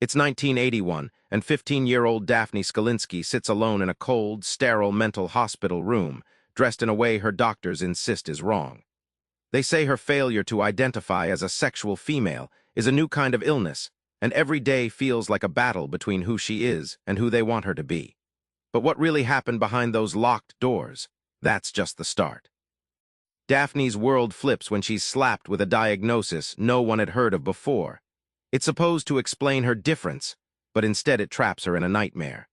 It's 1981, and 15-year-old Daphne Scholinski sits alone in a cold, sterile mental hospital room, dressed in a way her doctors insist is wrong. They say her failure to identify as a sexual female is a new kind of illness, and every day feels like a battle between who she is and who they want her to be. But what really happened behind those locked doors? That's just the start. Daphne's world flips when she's slapped with a diagnosis no one had heard of before. It's supposed to explain her difference, but instead it traps her in a nightmare.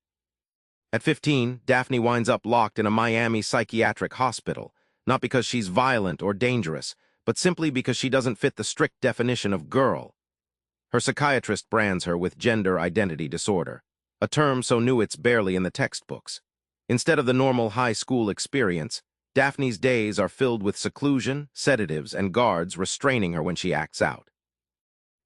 At 15, Daphne winds up locked in a Miami psychiatric hospital, not because she's violent or dangerous, but simply because she doesn't fit the strict definition of girl. Her psychiatrist brands her with gender identity disorder, a term so new it's barely in the textbooks. Instead of the normal high school experience, Daphne's days are filled with seclusion, sedatives, and guards restraining her when she acts out.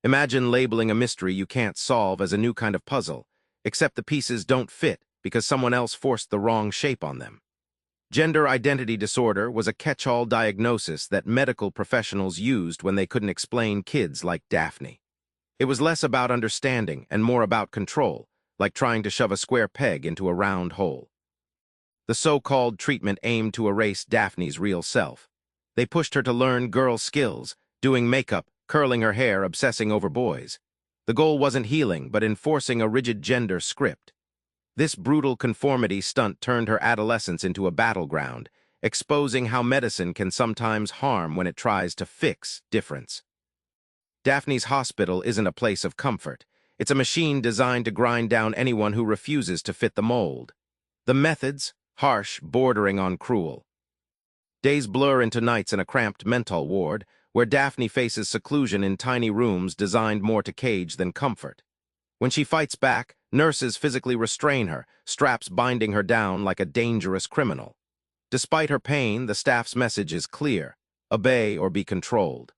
Imagine labeling a mystery you can't solve as a new kind of puzzle, except the pieces don't fit because someone else forced the wrong shape on them. Gender identity disorder was a catch-all diagnosis that medical professionals used when they couldn't explain kids like Daphne. It was less about understanding and more about control, like trying to shove a square peg into a round hole. The so-called treatment aimed to erase Daphne's real self. They pushed her to learn girl skills, doing makeup, curling her hair, obsessing over boys. The goal wasn't healing, but enforcing a rigid gender script. This brutal conformity stunt turned her adolescence into a battleground, exposing how medicine can sometimes harm when it tries to fix difference. Daphne's hospital isn't a place of comfort. It's a machine designed to grind down anyone who refuses to fit the mold. The methods, harsh, bordering on cruel. Days blur into nights in a cramped mental ward, where Daphne faces seclusion in tiny rooms designed more to cage than comfort. When she fights back, nurses physically restrain her, straps binding her down like a dangerous criminal. Despite her pain, the staff's message is clear: obey or be controlled.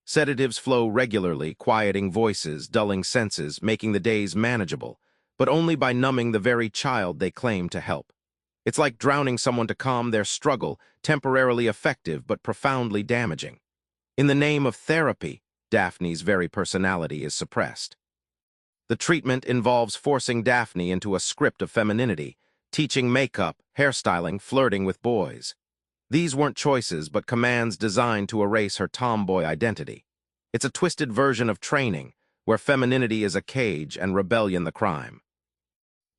Sedatives flow regularly, quieting voices, dulling senses, making the days manageable, but only by numbing the very child they claim to help. It's like drowning someone to calm their struggle, temporarily effective but profoundly damaging. In the name of therapy, Daphne's very personality is suppressed. The treatment involves forcing Daphne into a script of femininity, teaching makeup, hairstyling, flirting with boys. These weren't choices, but commands designed to erase her tomboy identity. It's a twisted version of training, where femininity is a cage and rebellion the crime.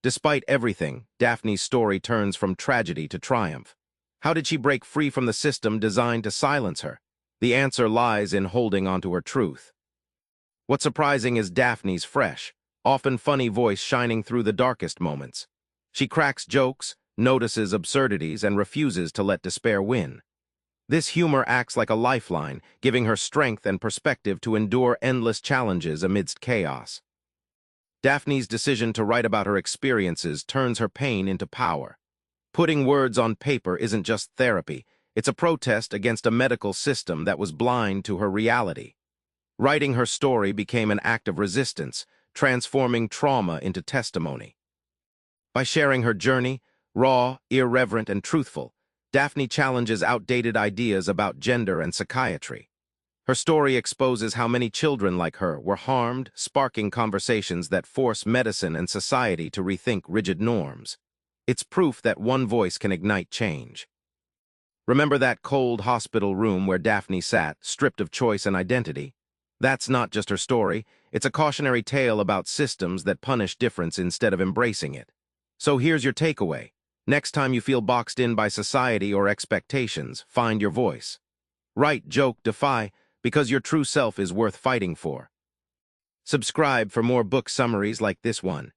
Despite everything, Daphne's story turns from tragedy to triumph. How did she break free from the system designed to silence her? The answer lies in holding onto her truth. What's surprising is Daphne's fresh, often funny voice shining through the darkest moments. She cracks jokes, notices absurdities, and refuses to let despair win. This humor acts like a lifeline, giving her strength and perspective to endure endless challenges amidst chaos. Daphne's decision to write about her experiences turns her pain into power. Putting words on paper isn't just therapy, it's a protest against a medical system that was blind to her reality. Writing her story became an act of resistance, transforming trauma into testimony. By sharing her journey, raw, irreverent, and truthful, Daphne challenges outdated ideas about gender and psychiatry. Her story exposes how many children like her were harmed, sparking conversations that force medicine and society to rethink rigid norms. It's proof that one voice can ignite change. Remember that cold hospital room where Daphne sat, stripped of choice and identity? That's not just her story, it's a cautionary tale about systems that punish difference instead of embracing it. So here's your takeaway. Next time you feel boxed in by society or expectations, find your voice. Write, joke, defy, because your true self is worth fighting for. Subscribe for more book summaries like this one.